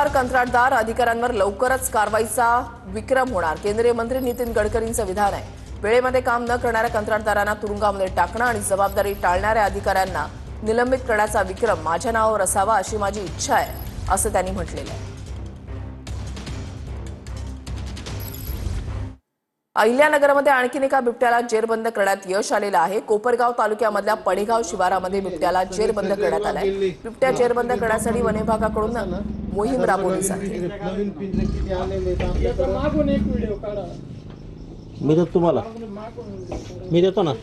कंत्राटदार अधिकाऱ्यांवर लवकरच कारवाईचा विक्रम होणार। केंद्रीय मंत्री नितीन गडकरींचं विधान आहे। वेळेमध्ये काम न करणाऱ्या कंत्राटदारांना तुरुंगामध्ये टाकणं आणि जबाबदारी टाळणाऱ्या अधिकाऱ्यांना निलंबित करण्याचा विक्रम माझ्या नावावर असावा अशी माझी इच्छा आहे, असं त्यांनी म्हटलेलं आहे। अहिल्यानगरमध्ये आणखीन एका बिबट्याला जेरबंद करण्यात यश आलेलं आहे। कोपरगाव तालुक्यामधल्या पडेगाव शिवारामध्ये बिबट्याला जेरबंद करण्यात आलाय। बिबट्या जेरबंद करण्यासाठी वन विभागाकडून मोहीम राबवली जाते। मी देतो ना।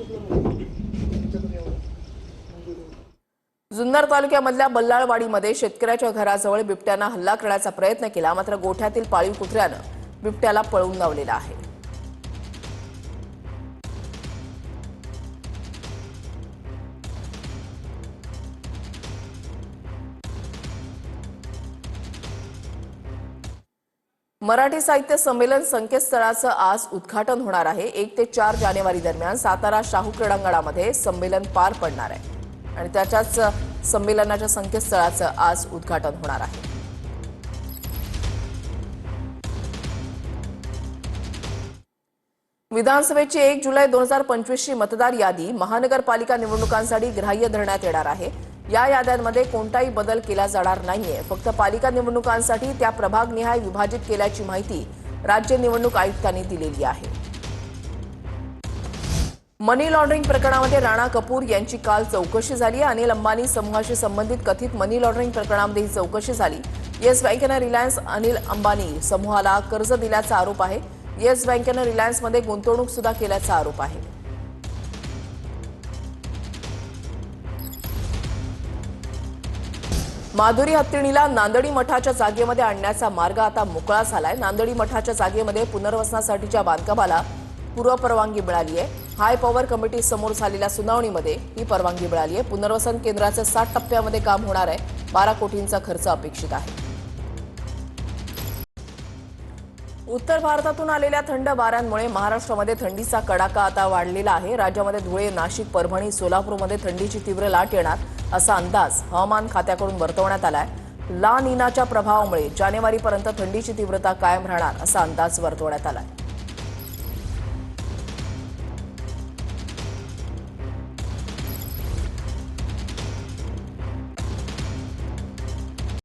जुन्नर तालुक्यामधल्या बल्लाळवाडीमध्ये शेतकऱ्याच्या घराजवळ बिबट्यानं हल्ला करण्याचा प्रयत्न केला, मात्र गोठ्यातील पाळीव कुत्र्यानं बिबट्याला पळवून लावलेला आहे। मराठी साहित्य संमेलन संकेतस्थळाचं आज उद्घाटन होणार आहे। 1 ते 4 जानेवारी दरम्यान सातारा शाहू क्रीडांगणामध्ये संमेलन पार पडणार आहे आणि त्याच्याच संमेलनाच्या संकेतस्थळाचं आज उद्घाटन होणार आहे। विधानसभेची 1 जुलै 2025 ची मतदार यादी महानगरपालिका निवडणुकांसाठी ग्राह्य धरण्यात येणार आहे। या याद्यांमध्ये कोणताही बदल केला जाणार नाहीये। फक्त पालिका निवडणुकांसाठी त्या प्रभागनिहाय विभाजित केल्याची माहिती राज्य निवडणूक आयुक्तांनी दिलेली आहे। मनी लॉन्ड्रिंग प्रकरणामध्ये राणा कपूर यांची काल चौकशी झाली। अनिल अंबानी समूहाशी संबंधित कथित मनी लॉन्ड्रिंग प्रकरणामध्ये ही चौकशी झाली। येस बँकेनं रिलायन्स अनिल अंबानी समूहाला कर्ज दिल्याचा आरोप आहे। येस बँकेनं रिलायन्समध्ये गुंतवणूक सुद्धा केल्याचा आरोप आहे। माधुरी हत्तीणीला नांदडी मठाच्या जागेमध्ये आणण्याचा मार्ग आता मोकळा झालाय। नांदडी मठाच्या जागेमध्ये पुनर्वसनासाठीच्या बांधकामाला पूर्वपरवानगी मिळाली आहे। हाय पॉवर कमिटी समोर झालेल्या सुनावणीमध्ये ही परवानगी मिळाली आहे। पुनर्वसन केंद्राचं 60 टप्प्यामध्ये काम होणार आहे। 12 कोटींचा खर्च अपेक्षित आहे। उत्तर भारतातून आलेल्या थंड वाऱ्यांमुळे महाराष्ट्रामध्ये थंडीचा कडाका आता वाढलेला आहे। राज्यामध्ये धुळे, नाशिक, परभणी, सोलापूरमध्ये थंडीची तीव्र लाट येणार असा अंदाज हवामान खात्याकडून वर्तवण्यात आलाय। ला नीनाच्या प्रभावामुळे जानेवारीपर्यंत थंडीची तीव्रता कायम राहणार असा अंदाज वर्तवण्यात आलाय।